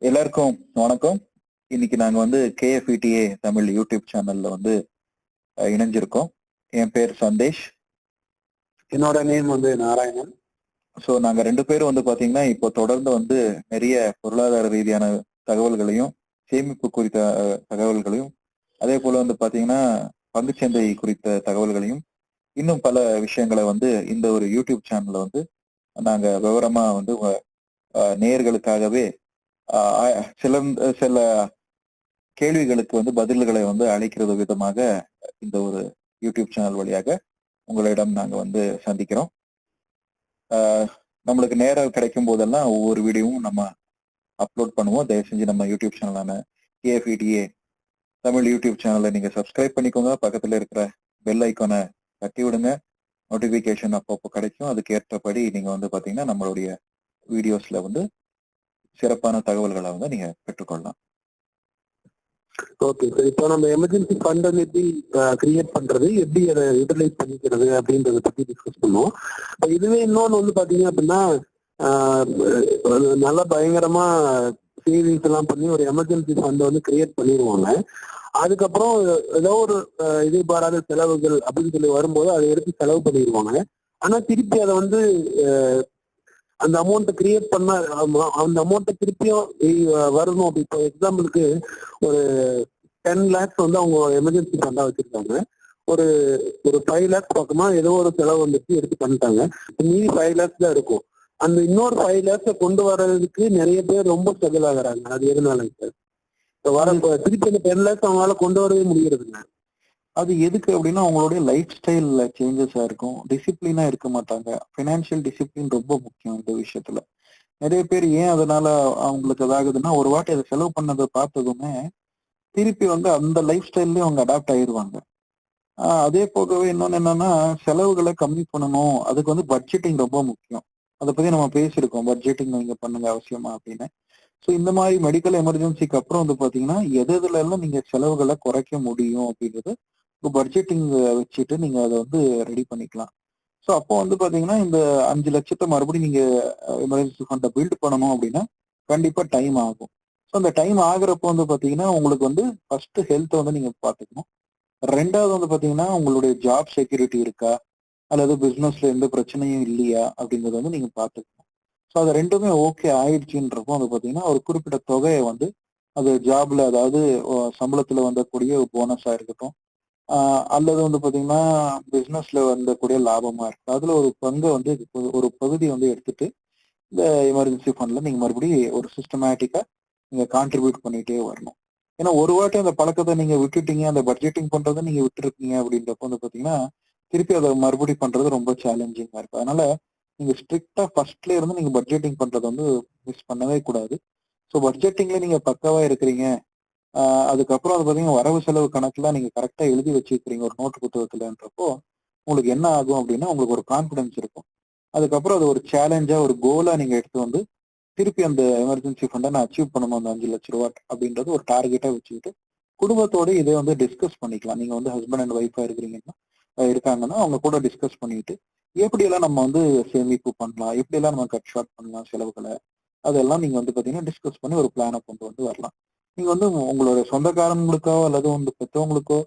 எல்லாருக்கும் வணக்கம். இன்னைக்கு நாங்க வந்து KFETA தமிழ் யூடியூப் சேனல்ல வந்து இணைஞ்சிருக்கோம். என் பேர் சந்தேஷ். என்னோட நேம் வந்து நாராயணன். ஸோ நாங்க 2 பேரும் வந்து பாத்தீங்கன்னா இப்போ தொடர்ந்து வந்து நிறைய பொருளாதார ரீதியான தகவல்களையும் சேமிப்பு குறித்த தகவல்களையும் அதே போல வந்து பாத்தீங்கன்னா பங்குச்சந்தை குறித்த தகவல்களையும் இன்னும் பல விஷயங்களை வந்து இந்த ஒரு யூடியூப் சேனல்ல வந்து நாங்க விவரமா வந்து நேயர்களுக்காகவே சில கேள்விகளுக்கு வந்து பதில்களை வந்து அளிக்கிறது விதமாக இந்த ஒரு யூடியூப் சேனல் வழியாக உங்களிடம் நாங்க வந்து சந்திக்கிறோம். நம்மளுக்கு நேரம் கிடைக்கும் போதெல்லாம் ஒவ்வொரு வீடியோவும் நம்ம அப்லோட் பண்ணுவோம். தயவு செஞ்சு நம்ம யூடியூப் சேனலான KFETA தமிழ் யூடியூப் சேனலை நீங்க சப்ஸ்கிரைப் பண்ணிக்கோங்க. பக்கத்துல இருக்கிற பெல் ஐக்கானை தட்டி விடுங்க. நோட்டிபிகேஷன் அப்பப்போ கிடைக்கும். அதுக்கு ஏற்றபடி நீங்க வந்து பாத்தீங்கன்னா நம்மளுடைய வீடியோஸ்ல வந்து சிறப்பான தகவல்களை வந்து நீங்க பெற்றுக்கொள்ளலாம். ஓகே சார், இப்போ நம்ம எமர்ஜென்சி ஃபண்ட் வந்து எப்படி கிரியேட் பண்றது, எப்படி அதை யூட்டிலைஸ் பண்ணிக்கிறது அப்படின்றத பத்தி டிஸ்கஸ் பண்ணுவோம். இதுவே இன்னொன்று வந்து பாத்தீங்க அப்படின்னா நல்லா பயங்கரமா சேவிங்ஸ் எல்லாம் பண்ணி ஒரு எமர்ஜென்சி ஃபண்ட் வந்து கிரியேட் பண்ணிடுவாங்க. அதுக்கப்புறம் ஏதோ ஒரு எதிர்பாராத செலவுகள் அப்படின்னு சொல்லி வரும்போது அதை எடுத்து செலவு பண்ணிடுவாங்க. ஆனா திருப்பி அதை வந்து அந்த அமௌண்ட்டை கிரியேட் பண்ண அந்த அமௌண்ட்டை திருப்பியும் வரணும். அப்படி இப்போ எக்ஸாம்பிளுக்கு ஒரு 10 lakhs வந்து அவங்க எமர்ஜென்சி ஃபண்டா வச்சிருக்காங்க. ஒரு 5 lakhs பக்கமா ஏதோ ஒரு செலவு வந்துட்டு எடுத்து பண்ணிட்டாங்க. மீதி 5 lakhs தான் இருக்கும். அந்த இன்னொரு 5 lakhs கொண்டு வர்றதுக்கு நிறைய பேர் ரொம்ப ஸ்ட்ரகிள் ஆகுறாங்க. அது எதனாலங்க சார்? திருப்பி அந்த 10 lakhs அவங்களால கொண்டு வரவே முடியறதுங்க. அது எதுக்கு அப்படின்னா அவங்களுடைய லைஃப் ஸ்டைல்ல சேஞ்சஸா இருக்கும். டிசிப்ளினா இருக்க மாட்டாங்க. பினான்சியல் டிசிப்ளின் ரொம்ப முக்கியம் இந்த விஷயத்துல. நிறைய பேர் ஏன் அதனால அவங்களுக்கு அதாகுதுன்னா, ஒரு வாட்டி அதை செலவு பண்ணதை பார்த்ததுமே திருப்பி வந்து அந்த லைஃப் ஸ்டைல்லயும் அவங்க அடாப்ட் ஆயிடுவாங்க. அதே போகவே இன்னொன்னு என்னன்னா, செலவுகளை கம்மி பண்ணணும். அதுக்கு வந்து பட்ஜெட்டிங் ரொம்ப முக்கியம். அதை பத்தி நம்ம பேசியிருக்கோம். பட்ஜெட்டிங் நீங்க பண்ணுங்க அவசியமா அப்படின்னு. ஸோ இந்த மாதிரி மெடிக்கல் எமர்ஜென்சிக்கு அப்புறம் வந்து பாத்தீங்கன்னா எதுல எல்லாம் நீங்க செலவுகளை குறைக்க முடியும் அப்படின்றது பட்ஜெட்டிங் வச்சுட்டு நீங்க அதை வந்து ரெடி பண்ணிக்கலாம். ஸோ அப்போ வந்து பாத்தீங்கன்னா இந்த 5 லட்சத்தை மறுபடியும் நீங்க எமர்ஜென்சி ஃபண்டை பில்ட் பண்ணணும் அப்படின்னா கண்டிப்பா டைம் ஆகும். ஸோ அந்த டைம் ஆகுறப்போ வந்து பாத்தீங்கன்னா உங்களுக்கு வந்து ஃபர்ஸ்ட் ஹெல்த்தை வந்து நீங்க பாத்துக்கணும். ரெண்டாவது வந்து பாத்தீங்கன்னா உங்களுடைய ஜாப் செக்யூரிட்டி இருக்கா அல்லது பிசினஸ்ல எந்த பிரச்சனையும் இல்லையா அப்படிங்கறத வந்து நீங்க பாத்துக்கணும். ஸோ அது ரெண்டுமே ஓகே ஆயிடுச்சுன்றப்போ வந்து பாத்தீங்கன்னா ஒரு குறிப்பிட்ட தொகையை வந்து அது ஜாப்ல, அதாவது சம்பளத்துல வந்தக்கூடிய போனஸா இருக்கட்டும், அல்லது வந்து பாத்தீங்கன்னா பிசினஸ்ல வந்தக்கூடிய லாபமா இருக்கு, அதுல ஒரு பங்கை வந்து ஒரு பகுதி வந்து எடுத்துட்டு இந்த எமர்ஜென்சி ஃபண்ட்ல நீங்க மறுபடியும் ஒரு சிஸ்டமேட்டிக்கா நீங்க கான்ட்ரிபியூட் பண்ணிட்டே வரணும். ஏன்னா ஒரு வாட்டி அந்த பழக்கத்தை நீங்க விட்டுட்டீங்க, அந்த பட்ஜெட்டிங் பண்றதை நீங்க விட்டுருக்கீங்க அப்படின்றப்ப வந்து பாத்தீங்கன்னா திருப்பி அதை மறுபடியும் பண்றது ரொம்ப சேலஞ்சிங்கா இருக்கு. அதனால நீங்க ஸ்ட்ரிக்டா ஃபர்ஸ்ட்ல இருந்து நீங்க பட்ஜெட்டிங் பண்றதை வந்து மிஸ் பண்ணவே கூடாது. ஸோ பட்ஜெட்டிங்ல நீங்க பக்காவா இருக்கிறீங்க, அதுக்கப்புறம் அது பாத்தீங்கன்னா வரவு செலவு கணக்குல நீங்க கரெக்டா எழுதி வச்சுக்கிறீங்க ஒரு நோட்டு புத்தகத்துலன்றப்போ உங்களுக்கு என்ன ஆகும் அப்படின்னா உங்களுக்கு ஒரு கான்பிடன்ஸ் இருக்கும். அதுக்கப்புறம் அது ஒரு சேலஞ்சா ஒரு கோலா நீங்க எடுத்து வந்து திருப்பி அந்த எமர்ஜென்சி ஃபண்டை நான் அச்சீவ் பண்ணணும் அந்த 5 லட்ச ரூபா அப்படின்றது ஒரு டார்கெட்டா வச்சுக்கிட்டு குடும்பத்தோட இதை வந்து டிஸ்கஸ் பண்ணிக்கலாம். நீங்க வந்து ஹஸ்பண்ட் அண்ட் ஒய்ஃபா இருக்கிறீங்கன்னா இருக்காங்கன்னா அவங்க கூட டிஸ்கஸ் பண்ணிட்டு எப்படியெல்லாம் நம்ம வந்து சேமிப்பு பண்ணலாம், எப்படியெல்லாம் நம்ம கட் ஷார்ட் பண்ணலாம் செலவுகளை, அதெல்லாம் நீங்க வந்து பாத்தீங்கன்னா டிஸ்கஸ் பண்ணி ஒரு பிளானை கொண்டு வந்து வரலாம். நீங்க வந்து உங்களோட சொந்தக்காரங்களுக்கோ அல்லது உங்க பெற்றவங்களுக்கோ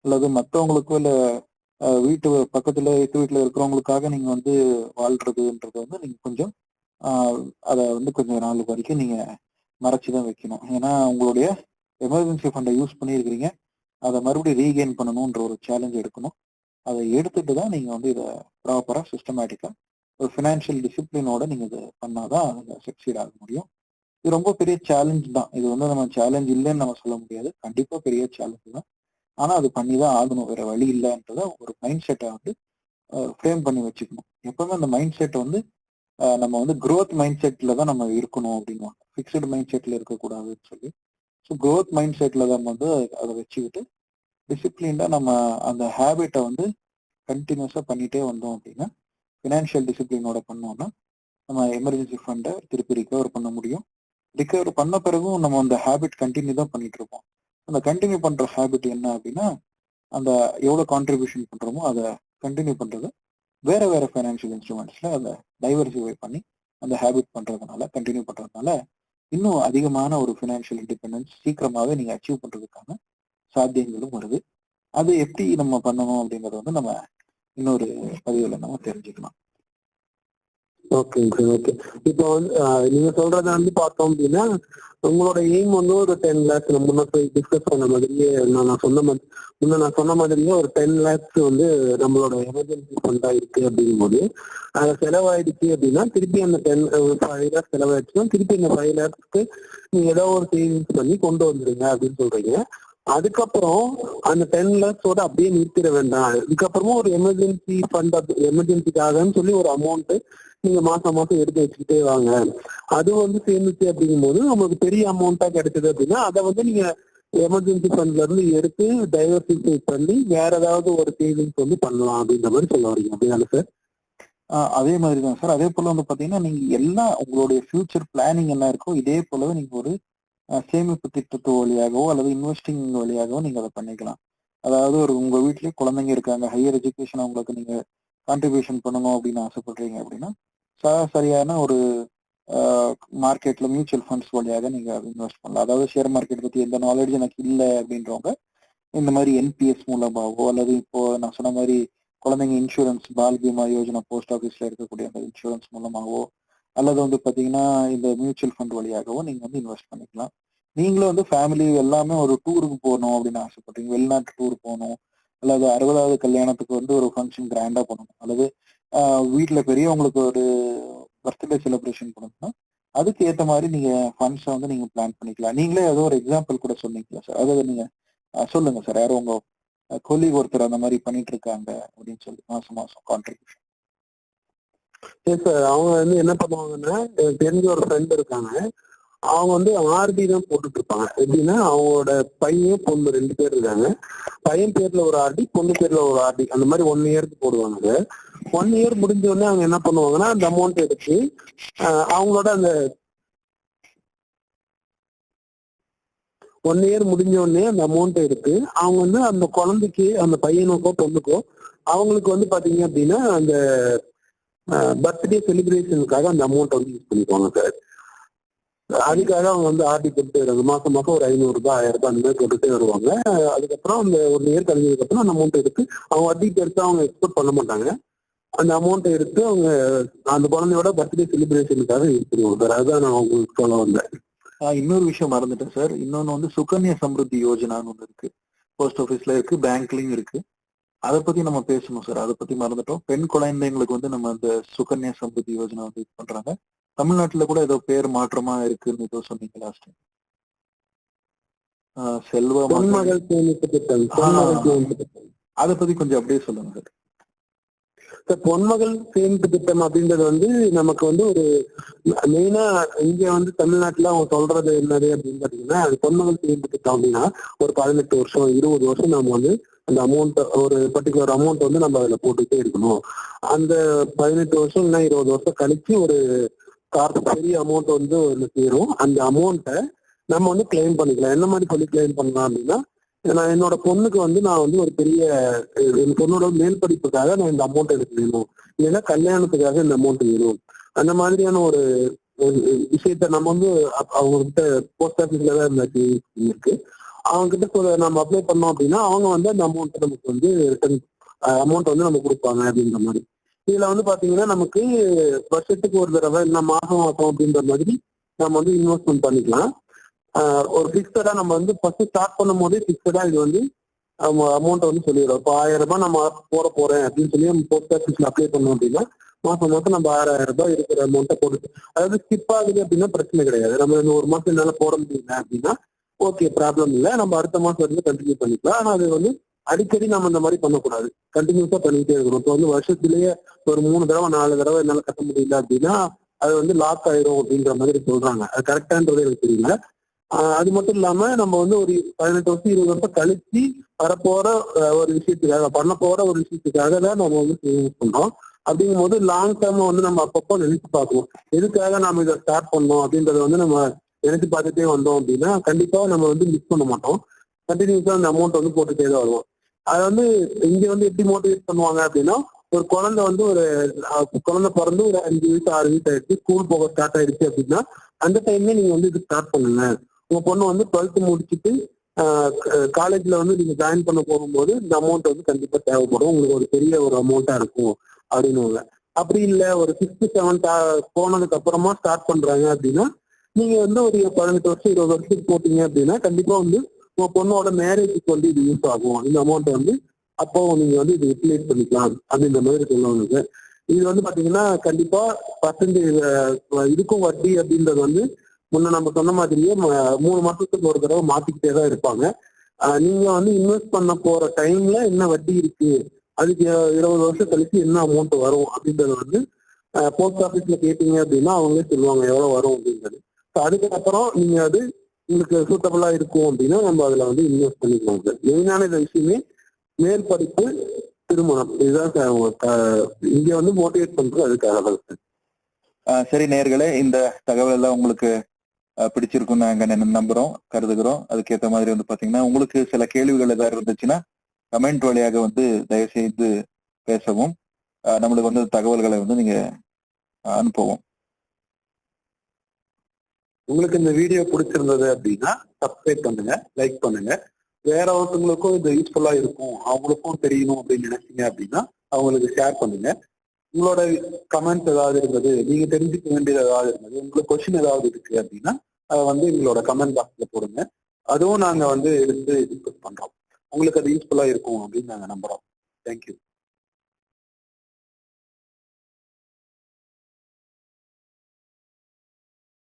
அல்லது மற்றவங்களுக்கோ இல்ல வீட்டு பக்கத்துல எட்டு வீட்டுல இருக்கிறவங்களுக்காக நீங்க வந்து வாழ்றதுன்றது வந்து நீங்க கொஞ்சம் அதை வந்து கொஞ்சம் நாள் வரைக்கும் நீங்க மறைச்சுதான் வைக்கணும். ஏன்னா உங்களுடைய எமர்ஜென்சி ஃபண்டை யூஸ் பண்ணியிருக்கிறீங்க, அதை மறுபடியும் ரீகெயின் பண்ணணும்ன்ற ஒரு சேலஞ்ச் எடுக்கணும். அதை எடுத்துட்டு தான் நீங்க வந்து இதை ப்ராப்பரா சிஸ்டமேட்டிக்கா ஒரு ஃபினான்ஷியல் டிசிப்ளினோட நீங்க இதை பண்ணாதான் அதை சக்சீட் ஆக முடியும். இது ரொம்ப பெரிய சேலஞ்ச் தான். இது வந்து நம்ம சேலஞ்ச் இல்லைன்னு நம்ம சொல்ல முடியாது. கண்டிப்பா பெரிய சேலஞ்ச் தான். ஆனா அது பண்ணிதான் ஆகணும், வேற வழி இல்லைன்றத ஒரு மைண்ட் செட்டை வந்து ஃப்ரேம் பண்ணி வச்சுக்கணும். எப்பவுமே அந்த மைண்ட் செட் வந்து நம்ம வந்து க்ரோத் மைண்ட் செட்ல தான் நம்ம இருக்கணும் அப்படின்வாங்க. ஃபிக்ஸ்டு மைண்ட் செட்ல இருக்கக்கூடாதுன்னு சொல்லி. ஸோ க்ரோத் மைண்ட் செட்ல தான் வந்து அதை வச்சுக்கிட்டு டிசிப்ளின்டா நம்ம அந்த ஹேபிட்டை வந்து கண்டினியூஸா பண்ணிட்டே வந்தோம் அப்படின்னா, ஃபினான்ஷியல் டிசிப்ளினோட பண்ணோம்னா நம்ம எமர்ஜென்சி ஃபண்டை திருப்பி ரிகவர் பண்ண முடியும். ரிகவர் பண்ண பிறகும் நம்ம அந்த ஹேபிட் கண்டினியூ தான் பண்ணிட்டு இருப்போம். அந்த கண்டினியூ பண்ற ஹேபிட் என்ன அப்படின்னா, அந்த எவ்வளவு கான்ட்ரிபியூஷன் பண்றோமோ அதை கண்டினியூ பண்றது வேற வேற ஃபைனான்சியல் இன்ஸ்ட்ருமெண்ட்ஸ்ல அதை டைவர்சிஃபை பண்ணி அந்த ஹேபிட் பண்றதுனால கண்டினியூ பண்றதுனால இன்னும் அதிகமான ஒரு ஃபினான்ஷியல் இண்டிபெண்டன்ஸ் சீக்கிரமாவே நீங்க அச்சீவ் பண்றதுக்கான சாத்தியங்களும் வருது. அது எப்படி நம்ம பண்ணணும் அப்படிங்கறத வந்து நம்ம இன்னொரு பதிவுல நம்ம தெரிஞ்சுக்கலாம். ஓகேங்க சார். ஓகே. இப்போ வந்து நீங்க சொல்றத வந்து பார்த்தோம் அப்படின்னா, உங்களோட எய்ம் வந்து ஒரு 10 லேக்ஸ் முன்ன போய் டிஸ்கஸ் பண்ண மாதிரியே நான் சொன்ன மாதிரியே ஒரு 10 லேக்ஸ் வந்து நம்மளோட எமர்ஜென்சி ஃபண்டா இருக்கு அப்படிங்கும்போது, அது செலவாயிடுச்சு அப்படின்னா திருப்பி அந்த 5 லேக்ஸ் செலவாயிடுச்சுன்னா திருப்பி இந்த 5 லேக்ஸ்க்கு நீங்க ஏதோ ஒரு சேவிங்ஸ் பண்ணி கொண்டு வந்துருங்க அப்படின்னு சொல்றீங்க. அதுக்கப்புறம் அந்த 10 லேக்ஸோட அப்படியே நிறுத்திட வேண்டாம். இதுக்கப்புறமா ஒரு எமர்ஜென்சி ஃபண்ட், எமர்ஜென்சிக்காகன்னு சொல்லி ஒரு அமௌண்ட் நீங்க மாசம் மாசம் எடுத்து வச்சுக்கிட்டே வாங்க. அது வந்து சேர்ந்துச்சு அப்படிங்கும்போது நமக்கு பெரிய அமௌண்டா கிடைச்சது அப்படின்னா அதை வந்து நீங்க எமர்ஜென்சி ஃபண்ட்ல இருந்து எடுத்து டைவர்சிஃபை பண்ணி வேற ஏதாவது ஒரு சேவிங்ஸ் வந்து பண்ணலாம் அப்படின்ற மாதிரி சொல்ல வரீங்க. அப்படிதானே சார்? அதே மாதிரி தான் சார். அதே போல வந்து பாத்தீங்கன்னா நீங்க எல்லா உங்களுடைய ஃபியூச்சர் பிளானிங் என்ன இருக்கோ இதே போலவே நீங்க ஒரு சேமிப்பு திட்டத்து வழியாகவோ அல்லது இன்வெஸ்டிங் வழியாகவோ நீங்க அதை பண்ணிக்கலாம். அதாவது ஒரு உங்க வீட்லயே குழந்தைங்க இருக்காங்க, ஹையர் எஜுகேஷன் அவங்களுக்கு நீங்க கான்ட்ரிபியூஷன் பண்ணணும் அப்படின்னு ஆசைப்படுறீங்க அப்படின்னா சரியான ஒரு மார்க்கெட்ல மியூச்சுவல் ஃபண்ட்ஸ் வழியாக நீங்க இன்வெஸ்ட் பண்ணலாம். அதாவது ஷேர் மார்க்கெட் பத்தி எந்த நாலேஜ் எனக்கு இல்லை அப்படின்றவங்க இந்த மாதிரி என்பிஎஸ் மூலமாகவோ அல்லது இப்போ நான் சொன்ன மாதிரி குழந்தைங்க இன்சூரன்ஸ் பால் பீமா யோஜனா போஸ்ட் ஆஃபீஸ்ல இருக்கக்கூடிய அந்த இன்சூரன்ஸ் மூலமாகவோ அல்லது வந்து பாத்தீங்கன்னா இந்த மியூச்சுவல் ஃபண்ட் வழியாகவோ நீங்க வந்து இன்வெஸ்ட் பண்ணிக்கலாம். நீங்களும் வந்து ஃபேமிலி எல்லாமே ஒரு டூருக்கு போகணும் அப்படின்னு ஆசைப்படுறீங்க, வெளிநாட்டு டூர் போகணும் அல்லது 60வது கல்யாணத்துக்கு வந்து ஒரு ஃபங்க்ஷன் கிராண்டா பண்ணணும் அல்லது வீட்டுல பெரியவங்களுக்கு ஒரு பர்த்டே செலிப்ரேஷன் பண்ணணும்னா அதுக்கு ஏத்த மாதிரி நீங்க ஃபண்ட்ஸை வந்து நீங்க பிளான் பண்ணிக்கலாம். நீங்களே ஏதோ ஒரு எக்ஸாம்பிள் கூட சொன்னீங்களா சார்? அதாவது நீங்க சொல்லுங்க சார். யாரும் உங்க கொலீக் ஒருத்தர் அந்த மாதிரி பண்ணிட்டு இருக்காங்க அப்படின்னு சொல்லி மாசம் மாசம் கான்ட்ரிபியூஷன். சரி சார். அவங்க வந்து என்ன பண்ணுவாங்கன்னா, எனக்கு தெரிஞ்ச ஒரு ஃப்ரெண்ட் இருக்காங்க. அவங்க வந்து ஆர்டி தான் போட்டுட்டு இருப்பாங்க. எப்படின்னா அவங்களோட பையன் பொண்ணு 2 பேர் இருக்காங்க. பையன் பேர்ல ஒரு ஆர்டி, பொண்ணு பேர்ல ஒரு ஆர்டி, அந்த மாதிரி 1 இயருக்கு போடுவாங்க. 1 இயர் முடிஞ்ச உடனே அவங்க என்ன பண்ணுவாங்கன்னா அந்த அமௌண்ட் எடுத்து அவங்களோட அந்த 1 இயர் முடிஞ்ச உடனே அந்த அமௌண்ட் எடுத்து அவங்க வந்து அந்த குழந்தைக்கு, அந்த பையனுக்கோ பொண்ணுக்கோ அவங்களுக்கு வந்து பாத்தீங்க அப்படின்னா அந்த பர்த்டே செலிப்ரேஷனுக்காக அந்த அமௌண்ட் வந்து யூஸ் பண்ணிக்குவாங்க சார். அதுக்காக அவங்க வந்து ஆர்டி போட்டு மாசம் மாசம் ஒரு 500 ரூபாய் 1000 ரூபாய் அந்த மாதிரி போட்டுட்டே வருவாங்க. அதுக்கப்புறம் அந்த 1 இயர் கழிஞ்சதுக்கு அப்புறம் அந்த அமௌண்ட் எடுத்து அவங்க வட்டி பெருசா அவங்க எக்ஸ்போர்ட் பண்ண மாட்டாங்க. அந்த அமௌண்ட் எடுத்து அவங்க அந்த குழந்தையோட பர்த்டே செலிப்ரேஷனுக்காக யூஸ் பண்ணுவாங்க சார். அதுதான் நான் உங்களுக்கு சொல்ல வந்தேன். இன்னொரு விஷயம் மறந்துட்டேன் சார். இன்னொன்னு வந்து சுகன்யா சம்ருத்தி யோஜனான்னு ஒண்ணு இருக்கு, போஸ்ட் ஆஃபீஸ்ல இருக்கு, பேங்க்லயும் இருக்கு. அதை பத்தி நம்ம பேசணும் சார். அதை பத்தி மறந்துட்டோம். பெண் குழந்தைங்களுக்கு வந்து நம்ம அந்த சுகன்யா சம்ருத்தி யோஜனா வந்து இது பண்றாங்க. தமிழ்நாட்டுல கூட ஏதோ பேர் மாற்றமா இருக்குன்னு ஏதோ சொன்னீங்க லாஸ்ட் டைம். செல்வ பொன்மகள் சேமிப்பு திட்டம். அதை பத்தி கொஞ்சம் அப்படியே சொல்லுங்க சார். பொன்மகள் சேமிப்பு திட்டம் அப்படின்றது வந்து நமக்கு வந்து ஒரு மெயினா இங்க வந்து தமிழ்நாட்டுல அவங்க சொல்றது என்னது அப்படின்னு பாத்தீங்கன்னா, அது பொன்மகள் சேமிப்பு திட்டம் அப்படின்னா ஒரு 18 வருஷம் 20 வருஷம் நம்ம வந்து அந்த அமௌண்ட், ஒரு பர்டிகுலர் அமௌண்ட் வந்து நம்ம அதுல போட்டுட்டே இருக்கணும். அந்த 18 வருஷம் இல்லைன்னா 20 வருஷம் கழிச்சு ஒரு பெரிய அமௌண்ட் வந்து ஒண்ணு சேரும். அந்த அமௌண்ட்டை நம்ம வந்து கிளைம் பண்ணிக்கலாம். என்ன மாதிரி சொல்லி கிளைம் பண்ணலாம் அப்படின்னா, நான் என்னோட பொண்ணுக்கு வந்து நான் வந்து ஒரு பெரிய என் பொண்ணோட மேல் படிப்புக்காக நான் இந்த அமௌண்ட் எனக்கு வேணும், இல்லைன்னா கல்யாணத்துக்காக இந்த அமௌண்ட் வேணும், அந்த மாதிரியான ஒரு விஷயத்த நம்ம வந்து அவங்க கிட்ட போஸ்ட் ஆஃபீஸ்ல தான் இருந்தாச்சு இருக்கு. அவங்க கிட்ட நம்ம அப்ளை பண்ணோம் அப்படின்னா அவங்க வந்து அந்த அமௌண்ட் நமக்கு வந்து ரிட்டர்ன் அமௌண்ட் வந்து நம்ம கொடுப்பாங்க அப்படின்ற மாதிரி. இதுல வந்து பாத்தீங்கன்னா நமக்கு வருஷத்துக்கு ஒரு தடவை இல்லை மாசம் மாசம் அப்படின்ற மாதிரி நம்ம வந்து இன்வெஸ்ட்மெண்ட் பண்ணிக்கலாம். ஒரு பிக்சடா நம்ம வந்து ஃபர்ஸ்ட் ஸ்டார்ட் பண்ணும் போதே பிக்சடா இது வந்து அமௌண்ட் வந்து சொல்லிடுறோம். இப்போ 1000 ரூபாய் நம்ம போறேன் அப்படின்னு சொல்லி நம்ம போஸ்ட் ஆஃபீஸ்ல அப்ளை பண்ணோம் அப்படின்னா மாசம் மாசம் நம்ம 6000 ரூபாய் இருக்கிற அமௌண்ட்டை போட்டு, அதாவது ஸ்கிப் ஆகுது அப்படின்னா பிரச்சனை கிடையாது. நம்ம இந்த ஒரு மாசம் என்னால போட முடியல அப்படின்னா ஓகே, ப்ராப்ளம் இல்லை, நம்ம அடுத்த மாசம் வந்து கண்டினியூ பண்ணிக்கலாம். ஆனா அது வந்து அடிக்கடி நம்ம இந்த மாதிரி பண்ணக்கூடாது, கண்டினியூஸா பண்ணிக்கிட்டே இருக்கணும். இப்போ வந்து வருஷத்துலயே ஒரு 3 தடவை 4 தடவை என்னால கட்ட முடியல அப்படின்னா அது வந்து லாக் ஆயிரும் அப்படின்ற மாதிரி சொல்றாங்க. அது கரெக்டான்றது எனக்கு தெரியல. அது மட்டும் இல்லாம நம்ம வந்து ஒரு 18 வருஷம் 20 வருஷம் கழிச்சு வரப்போற ஒரு விஷயத்துக்காக, பண்ண போற ஒரு விஷயத்துக்காக தான் நம்ம வந்து சேவிங்ஸ் பண்றோம். அப்படிங்கும் போது லாங் டேர்ம் வந்து நம்ம அப்பப்போ நினைச்சு பார்க்கணும், எதுக்காக நம்ம இதை ஸ்டார்ட் பண்ணோம் அப்படின்றத வந்து நம்ம நினைச்சு பார்த்துட்டே வந்தோம் அப்படின்னா கண்டிப்பா நம்ம வந்து மிஸ் பண்ண மாட்டோம். கண்டினியூஸா அந்த அமௌண்ட் வந்து போட்டுட்டே தான் வருவோம். அதை வந்து இங்க வந்து எப்படி மோட்டிவேட் பண்ணுவாங்க அப்படின்னா, ஒரு குழந்தை வந்து குழந்தை பிறந்து ஒரு 5 வயசு 6 வயசு ஆயிடுச்சு, ஸ்கூல் போக ஸ்டார்ட் ஆயிடுச்சு அப்படின்னா அந்த டைம்ல நீங்க வந்து இது ஸ்டார்ட் பண்ணுங்க. உங்க பொண்ணு வந்து 12th முடிச்சுட்டு காலேஜ்ல வந்து நீங்க ஜாயின் பண்ண போகும்போது இந்த அமௌண்ட் வந்து கண்டிப்பா தேவைப்படும், உங்களுக்கு ஒரு பெரிய ஒரு அமௌண்டா இருக்கும் அப்படின்னு. அப்படி இல்ல ஒரு 6th 7th போனதுக்கு அப்புறமா ஸ்டார்ட் பண்றாங்க அப்படின்னா நீங்க வந்து ஒரு 18 வருஷம் 20 வருஷத்துக்கு போட்டீங்க அப்படின்னா கண்டிப்பா வந்து உங்க பொண்ணோட மேரேஜுக்கு வந்து இது யூஸ் ஆகும். இந்த அமௌண்ட் வந்து அப்போ நீங்க வந்து இது யூட்டிலைஸ் பண்ணிக்கலாம் அப்படின்ற மாதிரி சொல்லுவாங்க. இது வந்து பாத்தீங்கன்னா கண்டிப்பா பர்சன்டேஜ் இதுக்கும் வட்டி அப்படின்றது வந்து முன்ன நம்ம சொன்ன மாதிரியே 3 மாசத்துக்கு ஒரு தடவை மாத்திக்கிட்டே தான் இருப்பாங்க. நீங்க வந்து இன்வெஸ்ட் பண்ண போற டைம்ல என்ன வட்டி இருக்கு, அதுக்கு 20 வருஷம் கழிச்சு என்ன அமௌண்ட் வரும் அப்படின்றது வந்து போஸ்ட் ஆபீஸ்ல கேட்டீங்க அப்படின்னா அவங்களே சொல்லுவாங்க எவ்வளவு வரும் அப்படின்றது. அதுக்கப்புறம் நீங்க அது உங்களுக்கு சூட்டபிளா இருக்கும் அப்படின்னா நம்ம அதுல வந்து இன்வெஸ்ட் பண்ணிக்கலாம் சார். மெயினான இந்த விஷயமே மேற்படிப்பு, திருமணம், இதுதான் இங்க வந்து மோட்டிவேட் பண்றது அதுக்காக தான் சார். சரி நேயர்களே, இந்த தகவல் எல்லாம் உங்களுக்கு பிடிச்சிருக்கும் நாங்க நம்புறோம், கருதுகிறோம். அதுக்கேற்ற மாதிரி வந்து பாத்தீங்கன்னா உங்களுக்கு சில கேள்விகள் ஏதாவது இருந்துச்சுன்னா கமெண்ட் வழியாக வந்து தயவு செய்து பேசவும், நம்மளுக்கு வந்து தகவல்களை வந்து நீங்க அனுப்பவும். உங்களுக்கு இந்த வீடியோ பிடிச்சிருந்தது அப்படின்னா சப்ஸ்கிரைப் பண்ணுங்க, லைக் பண்ணுங்க. வேற ஒருத்தவங்களுக்கும் இது யூஸ்ஃபுல்லா இருக்கும், அவங்களுக்கும் தெரியணும் அப்படின்னு நினைச்சீங்க அப்படின்னா அவங்களுக்கு ஷேர் பண்ணுங்க. உங்களோட கமெண்ட்ஸ் ஏதாவது இருந்தது, நீங்க தெரிஞ்சுக்க வேண்டியது ஏதாவது இருந்தது, உங்களுக்கு கொஸ்டின் ஏதாவது இருக்கு அப்படின்னா அதை வந்து எங்களோட கமெண்ட் பாக்ஸ்ல போடுங்க. அதுவும் நாங்க வந்து எடுத்து டிஸ்கஸ் பண்றோம். உங்களுக்கு அது யூஸ்ஃபுல்லா இருக்கும் அப்படின்னு நாங்க நம்புறோம். தேங்க்யூ.